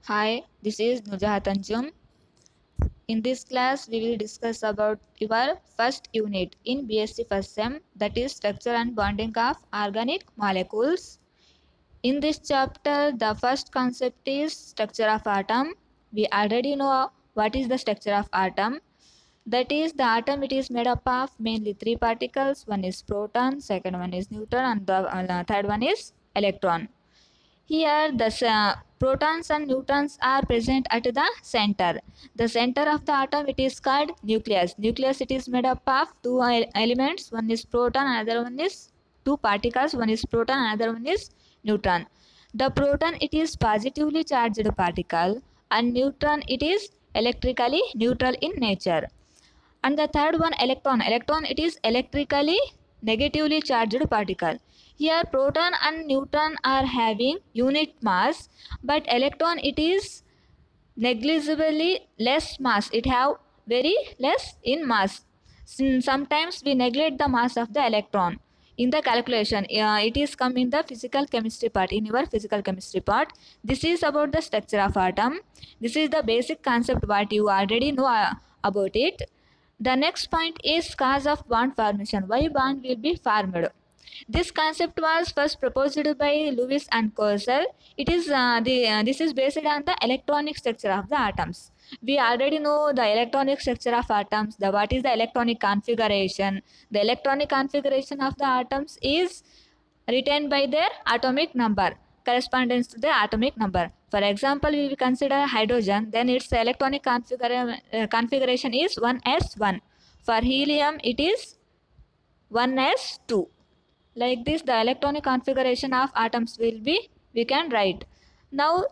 Hi, this is Nujahat Anjum. In this class, we will discuss about your first unit in BSc first sem, that is structure and bonding of organic molecules. In this chapter, the first concept is structure of atom. We already know what is the structure of atom. That is, the atom it is made up of mainly three particles. One is proton, second one is neutron, and the third one is electron. Here, the protons and neutrons are present at the center. The center of the atom it is called nucleus. Nucleus it is made up of two elements. One is proton, another one is two particles. One is proton, another one is neutron. The proton it is positively charged particle, and neutron it is electrically neutral in nature. And the third one, electron it is electrically negatively charged particle. Here proton and neutron are having unit mass, but electron it is negligibly less mass. It have very less in mass. Sometimes we neglect the mass of the electron in the calculation. It is come in the physical chemistry part. In your physical chemistry part, this is about the structure of atom. This is the basic concept what you already know about it. The next point is cause of bond formation. Why bond will be formed? This concept was first proposed by Lewis and Corsell. It is this is based on the electronic structure of the atoms. We already know the electronic structure of atoms. What is the electronic configuration? The electronic configuration of the atoms is written by their atomic number, correspondence to the atomic number. For example, we will consider hydrogen, then its electronic configuration is 1s1. For helium, it is 1s2. Like this, the electronic configuration of atoms will be, we can write. Now,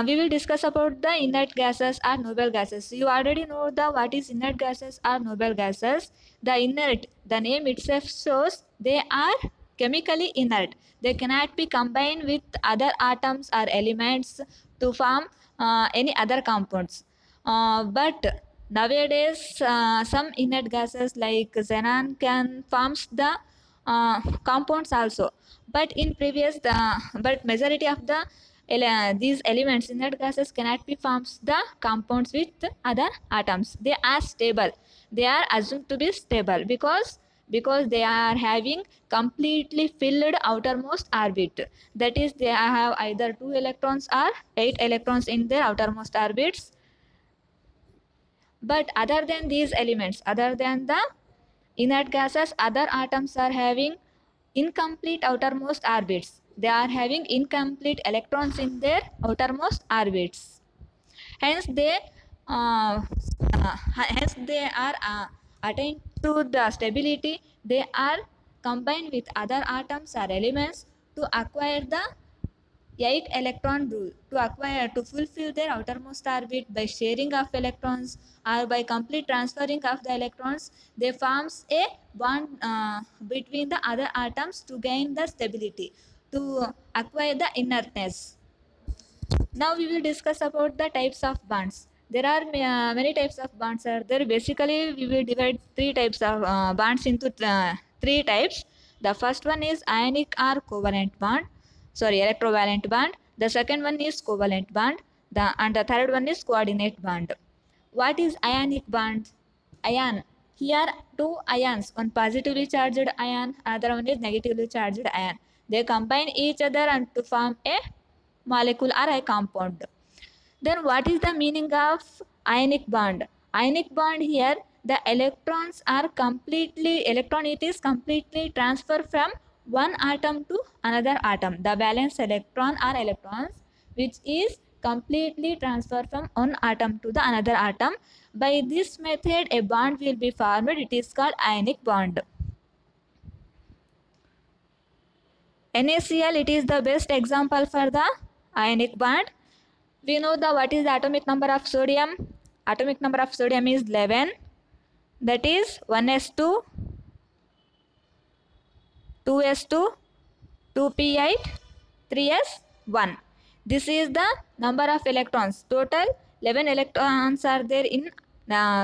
we will discuss about the inert gases or noble gases. You already know the what is inert gases or noble gases. The inert, the name itself shows they are chemically inert. They cannot be combined with other atoms or elements to form any other compounds. But nowadays, some inert gases like xenon can forms the compounds also. But in previous, but majority of the these elements inert gases cannot be forms the compounds with other atoms. They are stable. They are assumed to be stable because they are having completely filled outermost orbit. That is, they have either 2 electrons or 8 electrons in their outermost orbits. But other than these elements, other than the inert gases, other atoms are having incomplete outermost orbits. They are having incomplete electrons in their outermost orbits. Hence they are attained to the stability. They are combined with other atoms or elements to acquire the 8 electron rule, to fulfill their outermost orbit by sharing of electrons or by complete transferring of the electrons. They forms a bond between the other atoms to gain the stability, to acquire the inertness. Now we will discuss about the types of bonds. There are many types of bonds are there. Basically, we will divide three types of bonds into three types. The first one is ionic or covalent bond. Sorry, electrovalent bond. The second one is covalent bond. And the third one is coordinate bond. What is ionic bond? Ion. Here two ions, one positively charged ion, another one is negatively charged ion. They combine each other and to form a molecule or a compound. Then what is the meaning of ionic bond? Ionic bond, here the electrons are completely, electron it is completely transferred from one atom to another atom. The valence electron or electrons which is completely transferred from one atom to the another atom. By this method a bond will be formed. It is called ionic bond. NaCl, it is the best example for the ionic bond. We know the what is the atomic number of sodium. Atomic number of sodium is 11. That is 1s2, 2s2, 2p8, 3s1. This is the number of electrons. Total 11 electrons are there in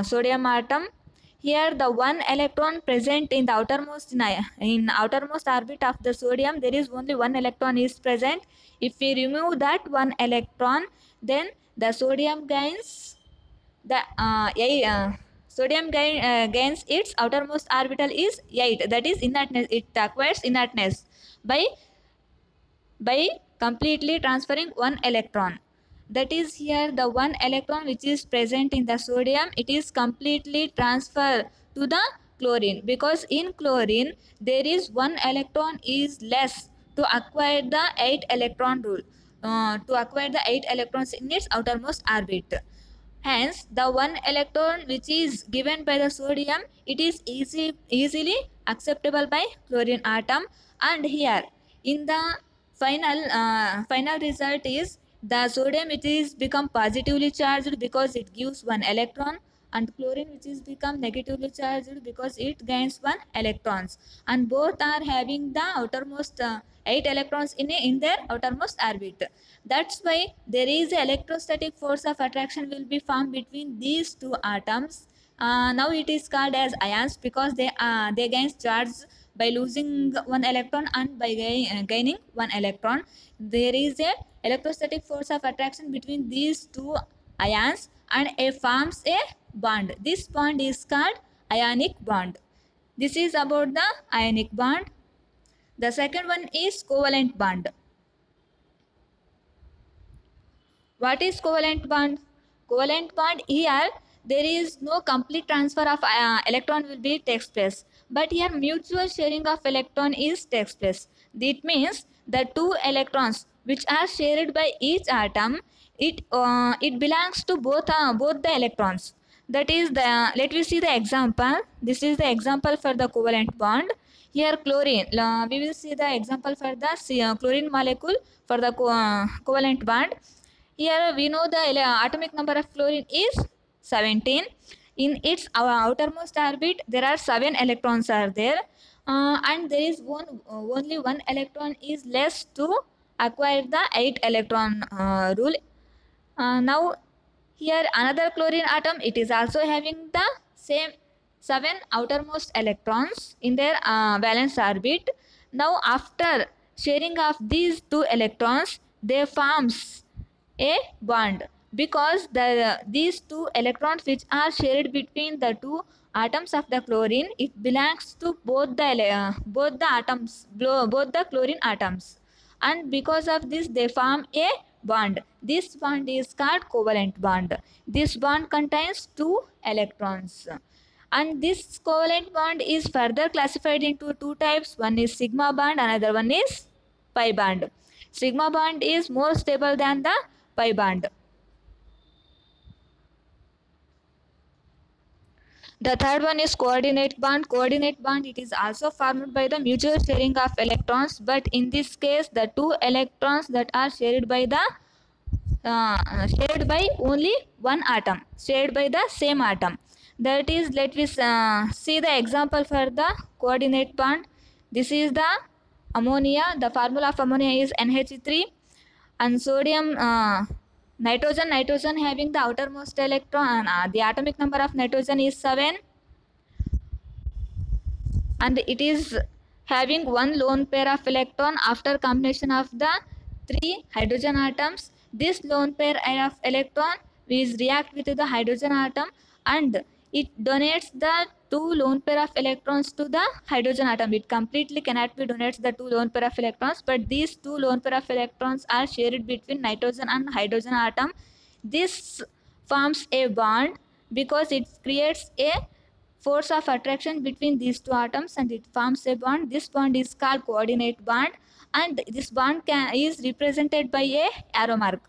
sodium atom. Here the one electron present in the outermost orbit of the sodium, there is only one electron is present. If we remove that one electron, then the sodium gains the gains its outermost orbital is 8, that is inertness. It acquires inertness by completely transferring one electron. That is, here the one electron which is present in the sodium, it is completely transferred to the chlorine, because in chlorine there is one electron is less to acquire the 8 electron rule, to acquire the 8 electrons in its outermost orbit. Hence, the one electron which is given by the sodium, it is easily acceptable by chlorine atom. And here, in the final result is the sodium which is become positively charged because it gives one electron, and chlorine which is become negatively charged because it gains one electrons, and both are having the outermost 8 electrons in their outermost orbit. That's why there is a electrostatic force of attraction will be formed between these two atoms. Now it is called as ions because they gain charge by losing one electron and by gaining one electron. There is a electrostatic force of attraction between these two ions, and it forms a bond. This bond is called ionic bond. This is about the ionic bond. The second one is covalent bond. What is covalent bond? Covalent bond, here there is no complete transfer of electron will be takes place, but here mutual sharing of electron is takes place. That means the two electrons which are shared by each atom, it belongs to both the electrons. That is the, let me see the example. This is the example for the covalent bond. Here chlorine, we will see the example for the chlorine molecule for the covalent bond. Here we know the atomic number of chlorine is 17. In its outermost orbit, there are 7 electrons are there, and there is only one electron is less to acquire the 8 electron rule. Now here another chlorine atom, it is also having the same 7 outermost electrons in their valence orbit. Now after sharing of these two electrons, they forms a bond, because these two electrons which are shared between the two atoms of the chlorine, it belongs to both the atoms, both the chlorine atoms, and because of this they form a bond. This bond is called covalent bond. This bond contains two electrons, and this covalent bond is further classified into two types. One is sigma bond, another one is pi bond. Sigma bond is more stable than the pi bond. The third one is coordinate bond. Coordinate bond, it is also formed by the mutual sharing of electrons, but in this case the two electrons that are shared by only one atom, shared by the same atom. That is, let us see the example for the coordinate bond. This is the ammonia. The formula of ammonia is NH3, and sodium, nitrogen having the outermost electron, the atomic number of nitrogen is 7, and it is having one lone pair of electron after combination of the 3 hydrogen atoms. This lone pair of electron is react with the hydrogen atom, and it donates the 2 lone pair of electrons to the hydrogen atom. It completely cannot be donates the 2 lone pair of electrons, but these 2 lone pair of electrons are shared between nitrogen and hydrogen atom. This forms a bond because it creates a force of attraction between these two atoms, and it forms a bond. This bond is called coordinate bond, and this bond is represented by a arrow mark.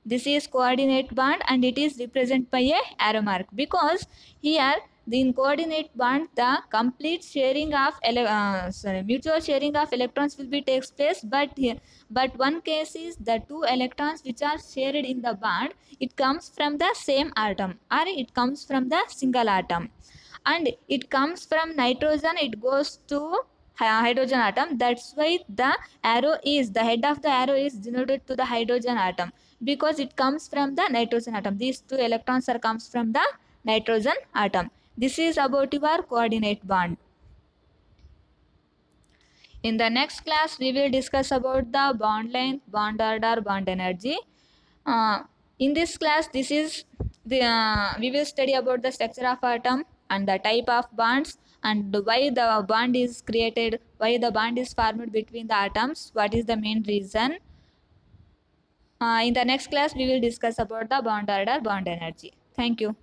This is coordinate bond, and it is represented by a arrow mark, because here in coordinate bond the complete sharing of mutual sharing of electrons will be takes place, but one case is the two electrons which are shared in the bond, it comes from the same atom, or it comes from the single atom, and it comes from nitrogen, it goes to hydrogen atom. That's why the head of the arrow is denoted to the hydrogen atom, because it comes from the nitrogen atom. These two electrons are comes from the nitrogen atom. This is about your coordinate bond. In the next class, we will discuss about the bond length, bond order, bond energy. In this class, we will study about the structure of atom and the type of bonds and why the bond is created, why the bond is formed between the atoms, what is the main reason. In the next class, we will discuss about the bond order, bond energy. Thank you.